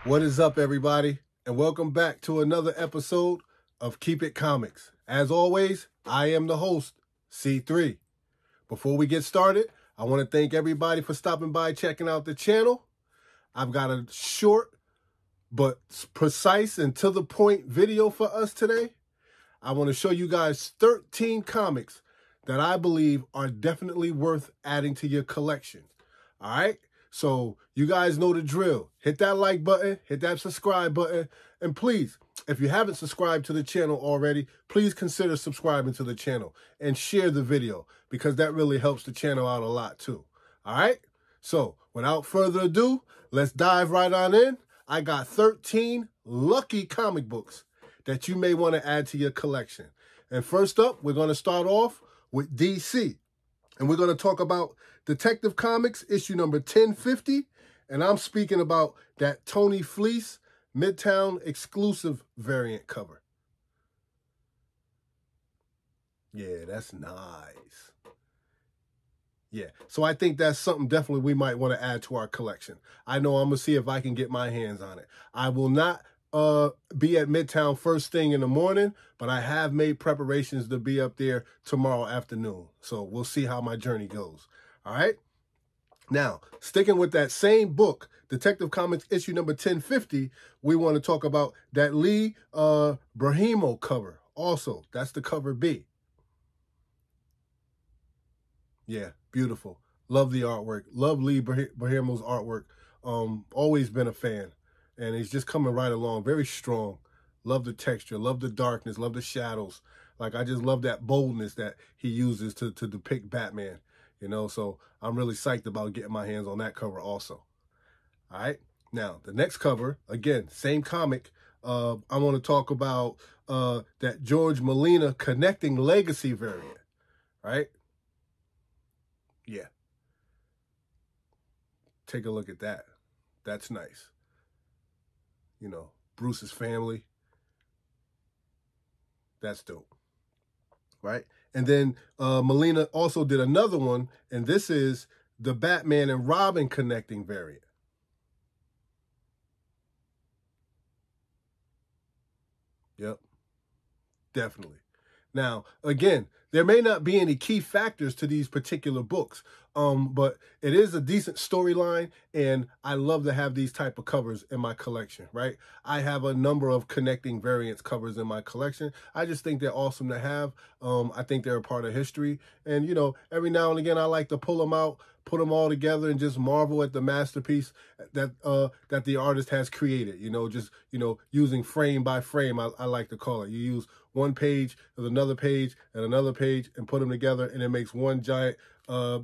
What is up, everybody? And welcome back to another episode of Keep It Comics. As always, I am the host, C3. Before we get started, I want to thank everybody for stopping by, checking out the channel. I've got a short but precise and to the point video for us today. I want to show you guys 13 comics that I believe are definitely worth adding to your collection. All right? So you guys know the drill. Hit that like button, hit that subscribe button, and please, if you haven't subscribed to the channel already, please consider subscribing to the channel and share the video because that really helps the channel out a lot too. All right? So without further ado, let's dive right on in. I got 13 lucky comic books that you may want to add to your collection. And first up, we're going to start off with DC. And we're going to talk about Detective Comics, issue number 1050. And I'm speaking about that Tony Fleece Midtown exclusive variant cover. Yeah, that's nice. Yeah, so I think that's something definitely we might want to add to our collection. I know I'm going to see if I can get my hands on it. I will not be at Midtown first thing in the morning, but I have made preparations to be up there tomorrow afternoon. So we'll see how my journey goes. All right. Now, sticking with that same book, Detective Comics issue number 1050, we want to talk about that Lee Brahimo cover. Also, that's the cover B. Yeah, beautiful. Love the artwork. Love Lee Brahimo's artwork. Always been a fan. And he's just coming right along. Very strong. Love the texture. Love the darkness. Love the shadows. Like, I just love that boldness that he uses to depict Batman. You know, so I'm really psyched about getting my hands on that cover also. All right. Now, the next cover, again, same comic. I want to talk about that George Molina Connecting Legacy variant. Right? Yeah. Take a look at that. That's nice. You know, Bruce's family. That's dope. Right? And then Molina also did another one, and this is the Batman and Robin Connecting variant. Yep. Definitely. Now, again, there may not be any key factors to these particular books, but it is a decent storyline, and I love to have these type of covers in my collection, right? I have a number of connecting variants covers in my collection. I just think they're awesome to have. I think they're a part of history, and, you know, every now and again, I like to pull them out, put them all together, and just marvel at the masterpiece that that the artist has created. You know, just, you know, using frame by frame, I like to call it. You use one page with another page and another page and put them together, and it makes one giant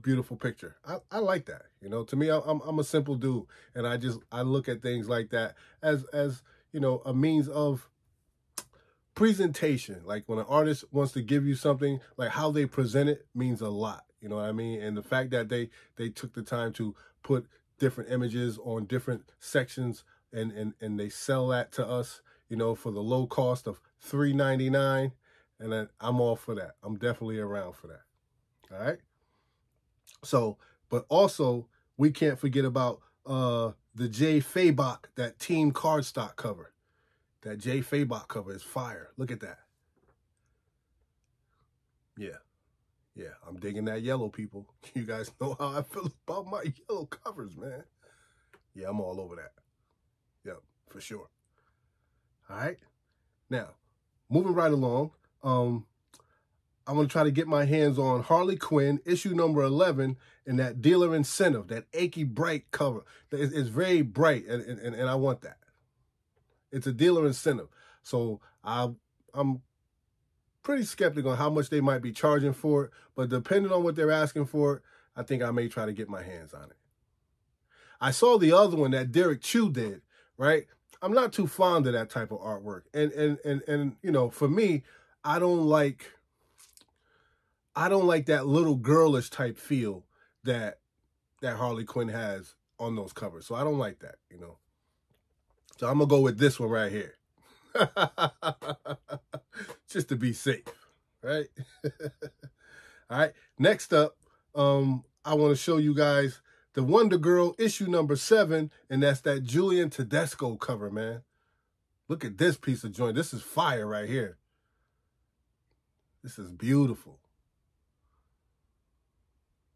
beautiful picture. I like that. You know, to me, I'm a simple dude, and I look at things like that as you know, a means of presentation. Like, when an artist wants to give you something, like how they present it means a lot. You know what I mean? And the fact that they took the time to put different images on different sections and they sell that to us, you know, for the low cost of $3.99, and I'm all for that. I'm definitely around for that. All right. So, but also we can't forget about the Jay Fabok, that team cardstock cover. That Jay Fabok cover is fire. Look at that. Yeah. Yeah, I'm digging that yellow, people. You guys know how I feel about my yellow covers, man. Yeah, I'm all over that. Yep, for sure. All right. Now, moving right along, I'm going to try to get my hands on Harley Quinn, issue number 11, and that Dealer Incentive, that achy bright cover. It's very bright, and I want that. It's a Dealer Incentive. So I'm pretty skeptical on how much they might be charging for it, but depending on what they're asking for it, I think I may try to get my hands on it. I saw the other one that Derek Chu did, right? I'm not too fond of that type of artwork. And you know, for me, I don't like that little girlish type feel that Harley Quinn has on those covers. So I don't like that, you know. So I'm going to go with this one right here. Just to be safe, right? All right. Next up, I want to show you guys the Wonder Girl issue number 7, and that's that Julian Tedesco cover, man. Look at this piece of joint. This is fire right here. This is beautiful.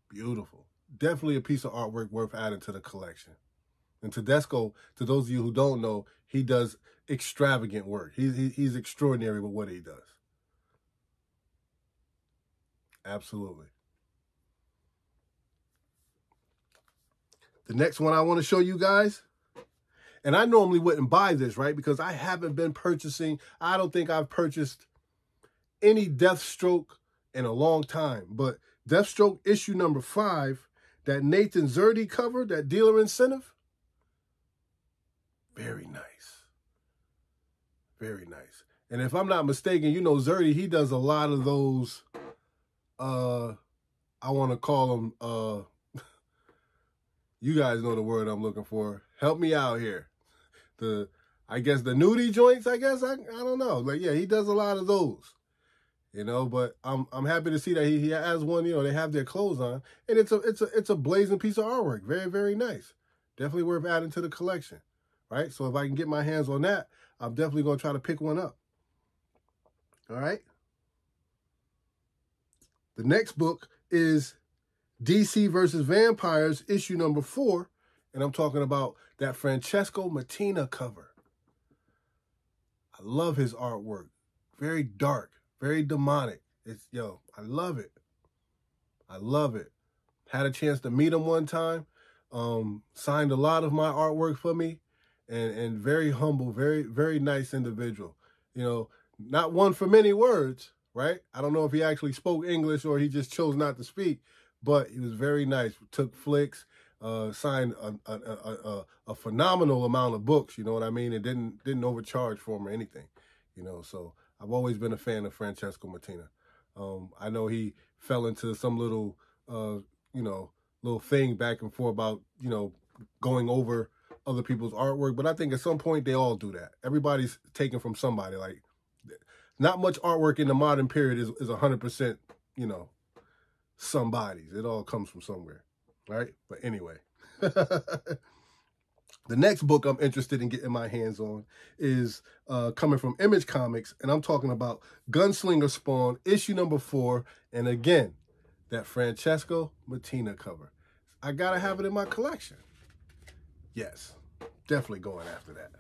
Beautiful. Definitely a piece of artwork worth adding to the collection. And Tedesco, to those of you who don't know, he does extravagant work. He's extraordinary with what he does. Absolutely. The next one I want to show you guys, and I normally wouldn't buy this, right? Because I haven't been purchasing, I don't think I've purchased any Deathstroke in a long time. But Deathstroke issue number 5, that Nathan Zerdy cover, that Dealer Incentive, very nice. Very nice. And if I'm not mistaken, you know, Zerdy, he does a lot of those, I want to call them, you guys know the word I'm looking for. Help me out here. I guess the nudie joints, I guess. I don't know. Like, yeah, he does a lot of those. You know, but I'm happy to see that he has one, you know, they have their clothes on. And it's a blazing piece of artwork. Very, very nice. Definitely worth adding to the collection. Right? So if I can get my hands on that, I'm definitely going to try to pick one up. All right? The next book is DC versus Vampires, issue number 4. And I'm talking about that Francesco Mattina cover. I love his artwork. Very dark, very demonic. I love it. I love it. Had a chance to meet him one time. Signed a lot of my artwork for me. And very humble, very, very nice individual. You know, not one for many words, right? I don't know if he actually spoke English or he just chose not to speak, but he was very nice. Took flicks, signed a phenomenal amount of books, you know what I mean? And didn't overcharge for him or anything, you know. So I've always been a fan of Francesco Mattina. I know he fell into some little, you know, little thing back and forth about, you know, going over other people's artwork, but I think at some point they all do that. Everybody's taken from somebody. Like, not much artwork in the modern period is 100%, you know, somebody's. It all comes from somewhere, right? But anyway, the next book I'm interested in getting my hands on is coming from Image Comics, and I'm talking about Gunslinger Spawn, issue number 4, and again, that Francesco Mattina cover. I gotta have it in my collection. Yes, definitely going after that.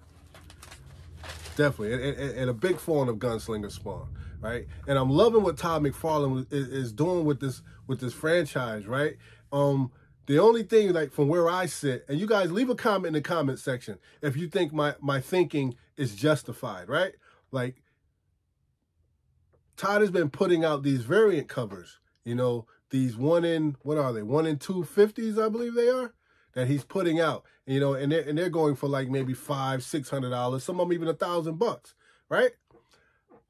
Definitely, and a big fan of Gunslinger Spawn, right? And I'm loving what Todd McFarlane is doing with this franchise, right? The only thing, like, from where I sit, and you guys leave a comment in the comment section if you think my thinking is justified, right? Like, Todd has been putting out these variant covers, you know, these 1 in 250s, I believe they are, that he's putting out, you know, and they're going for like maybe $500-$600, some of them even $1,000, right?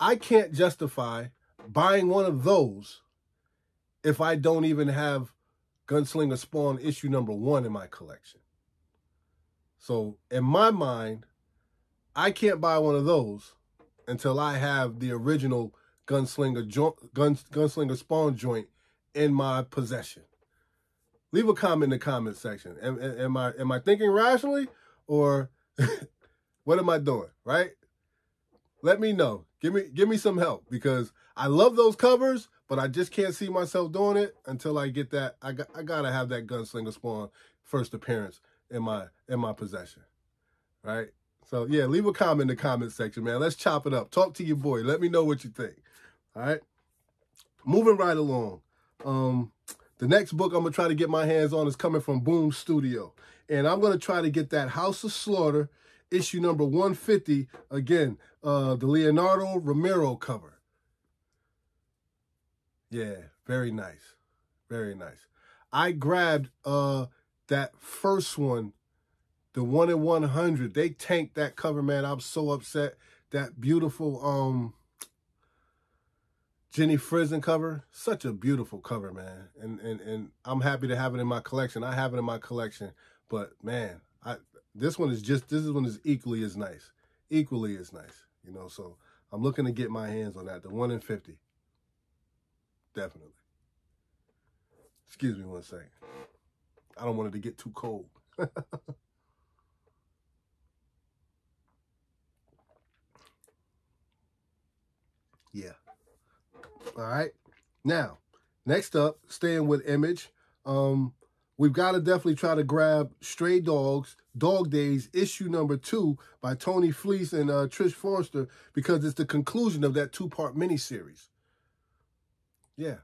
I can't justify buying one of those if I don't even have Gunslinger Spawn issue number 1 in my collection. So in my mind, I can't buy one of those until I have the original Gunslinger Spawn joint in my possession. Leave a comment in the comment section. Am I thinking rationally, or what am I doing, right? Let me know. Give me some help, because I love those covers, but I just can't see myself doing it until I get that. I gotta have that Gunslinger Spawn first appearance in my possession, right? So yeah, leave a comment in the comment section, man. Let's chop it up. Talk to your boy. Let me know what you think. All right. Moving right along. The next book I'm going to try to get my hands on is coming from Boom Studio. And I'm going to try to get that House of Slaughter, issue number 150, again, the Leonardo Romero cover. Yeah, very nice. Very nice. I grabbed that first one, the 1 in 100. They tanked that cover, man. I'm so upset. That beautiful Jenny Frizen cover, such a beautiful cover, man. And I'm happy to have it in my collection. I have it in my collection, but man, this one is equally as nice. Equally as nice, you know. So I'm looking to get my hands on that, the 1 in 50. Definitely. Excuse me one second. I don't want it to get too cold. Yeah. All right. Now, next up, staying with Image, we've got to definitely try to grab Stray Dogs, Dog Days, issue number 2 by Tony Fleece and Trish Forster, because it's the conclusion of that 2-part miniseries. Yeah,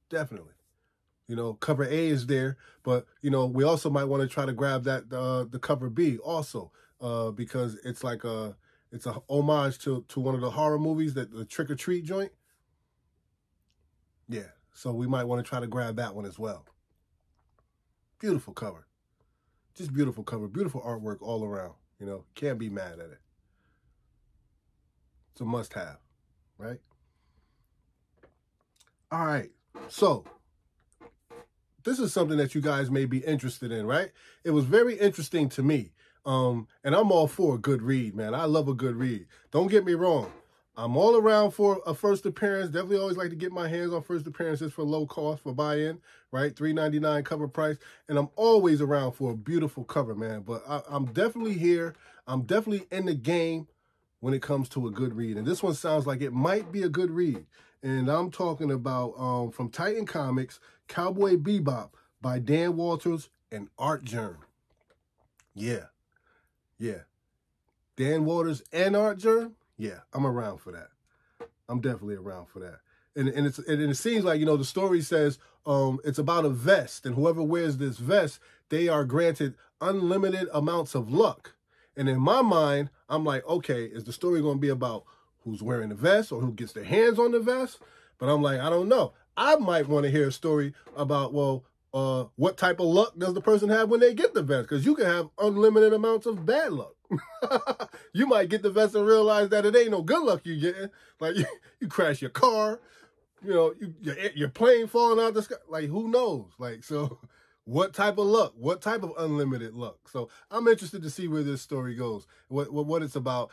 definitely. You know, cover A is there, but, you know, we also might want to try to grab that the cover B also, because it's like it's a homage to one of the horror movies, that the Trick or Treat joint. Yeah, so we might want to try to grab that one as well. Beautiful cover. Just beautiful cover. Beautiful artwork all around. You know, can't be mad at it. It's a must-have, right? All right, so this is something that you guys may be interested in, right? It was very interesting to me. And I'm all for a good read, man. I love a good read. Don't get me wrong. I'm all around for a first appearance. Definitely always like to get my hands on first appearances for low cost, for buy-in, right? $3.99 cover price. And I'm always around for a beautiful cover, man. But I'm definitely here. I'm definitely in the game when it comes to a good read. And this one sounds like it might be a good read. And I'm talking about from Titan Comics, Cowboy Bebop by Dan Walters and Art Germ. Yeah. Yeah. Dan Walters and Art Germ? Yeah, I'm around for that. I'm definitely around for that. And it seems like, you know, the story says it's about a vest, and whoever wears this vest, they are granted unlimited amounts of luck. And in my mind, I'm like, okay, is the story going to be about who's wearing the vest or who gets their hands on the vest? But I'm like, I don't know. I might want to hear a story about, well, what type of luck does the person have when they get the vest? Because you can have unlimited amounts of bad luck. You might get the vest and realize that it ain't no good luck you getting. Like, you crash your car, you know, your plane falling out the sky. Like, who knows? Like, so what type of luck? What type of unlimited luck? So I'm interested to see where this story goes, what it's about,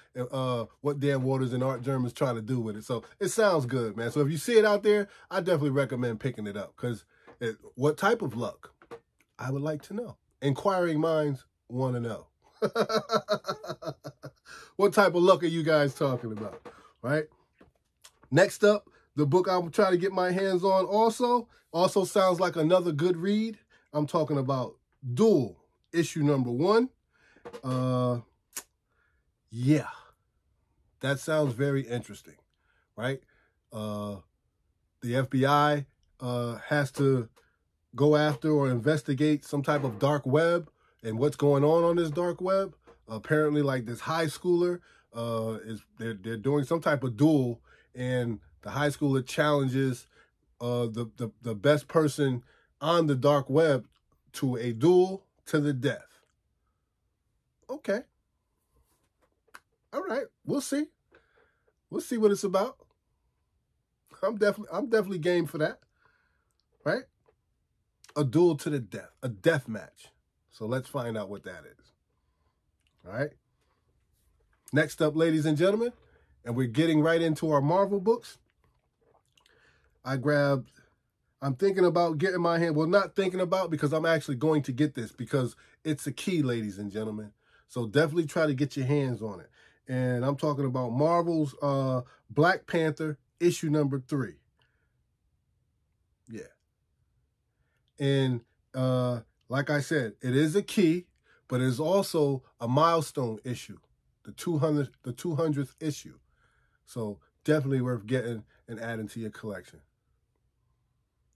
what Dan Walters and Art Germ is trying to do with it. So it sounds good, man. So if you see it out there, I definitely recommend picking it up, because what type of luck? I would like to know. Inquiring minds want to know. What type of luck are you guys talking about, right? Next up, the book I'm trying to get my hands on also sounds like another good read. I'm talking about Duel, issue number 1. Yeah, that sounds very interesting, right? The FBI has to go after or investigate some type of dark web and what's going on this dark web. Apparently, like, this high schooler they're doing some type of duel, and the high schooler challenges the best person on the dark web to a duel to the death. Okay. All right. We'll see. We'll see what it's about. I'm definitely game for that. Right? A duel to the death. A death match. So let's find out what that is. All right. Next up, ladies and gentlemen, and we're getting right into our Marvel books. I'm thinking about getting my hand, well, not thinking about, because I'm actually going to get this, because it's a key, ladies and gentlemen. So definitely try to get your hands on it. And I'm talking about Marvel's Black Panther, issue number 3. Yeah. And like I said, it is a key, but it's also a milestone issue, the 200th issue. So definitely worth getting and adding to your collection.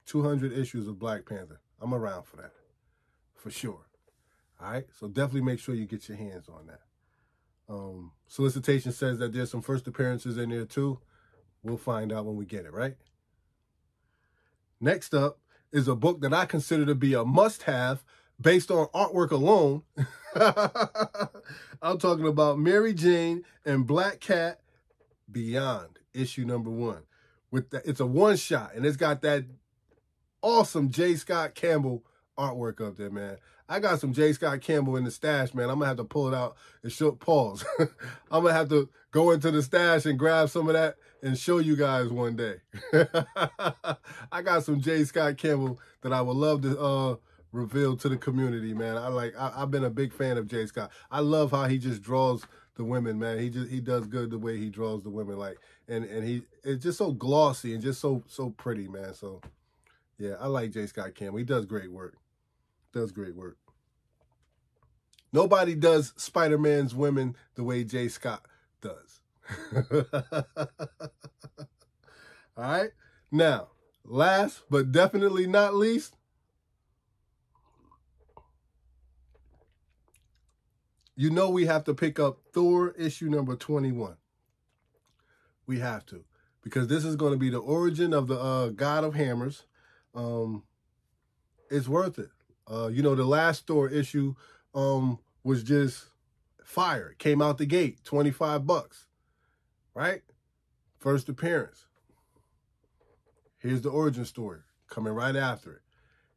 200 issues of Black Panther. I'm around for that, for sure. All right, so definitely make sure you get your hands on that. Solicitation says that there's some first appearances in there too. We'll find out when we get it, right? Next up is a book that I consider to be a must-have based on artwork alone. I'm talking about Mary Jane and Black Cat Beyond, issue number 1. It's a one-shot, and it's got that awesome J. Scott Campbell artwork up there, man. I got some J. Scott Campbell in the stash, man. I'm going to have to pull it out and show pause. I'm going to have to go into the stash and grab some of that and show you guys one day. I got some J. Scott Campbell that I would love to revealed to the community, man. I've been a big fan of Jay Scott. I love how he just draws the women, man. He does good the way he draws the women, like, and it's just so glossy and just so pretty, man. So yeah, I like Jay Scott Campbell. He does great work. Nobody does Spider-Man's women the way Jay Scott does. All right. Now, last but definitely not least, you know we have to pick up Thor issue number 21. We have to, because this is going to be the origin of the God of Hammers. It's worth it. You know, the last Thor issue was just fire. It came out the gate, $25, right? First appearance. Here's the origin story coming right after it.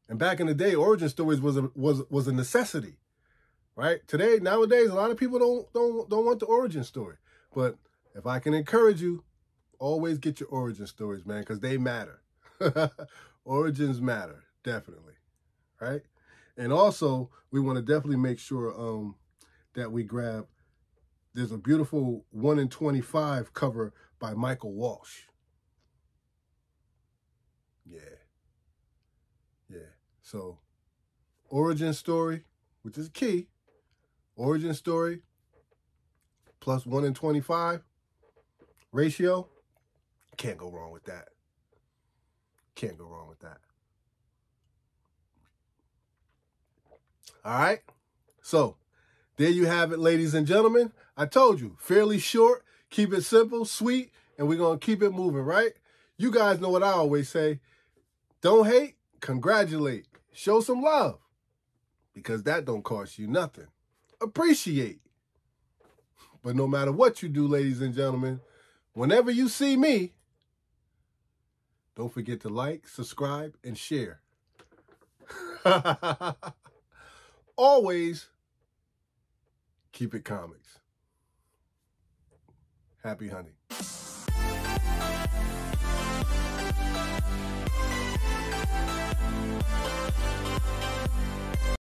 And back in the day, origin stories was a necessity, right? Nowadays, a lot of people don't want the origin story. But if I can encourage you, always get your origin stories, man, because they matter. Origins matter, definitely, right? And also, we want to definitely make sure that we grab, there's a beautiful 1 in 25 cover by Michael Walsh. Yeah. So, origin story, which is key. Origin story plus 1 in 25 ratio. Can't go wrong with that. Can't go wrong with that. All right. So, there you have it, ladies and gentlemen. I told you, fairly short, keep it simple, sweet, and we're going to keep it moving, right? You guys know what I always say. Don't hate, congratulate, show some love, because that don't cost you nothing. Appreciate. But no matter what you do, ladies and gentlemen, whenever you see me, don't forget to like, subscribe, and share. Always keep it comics. Happy hunting.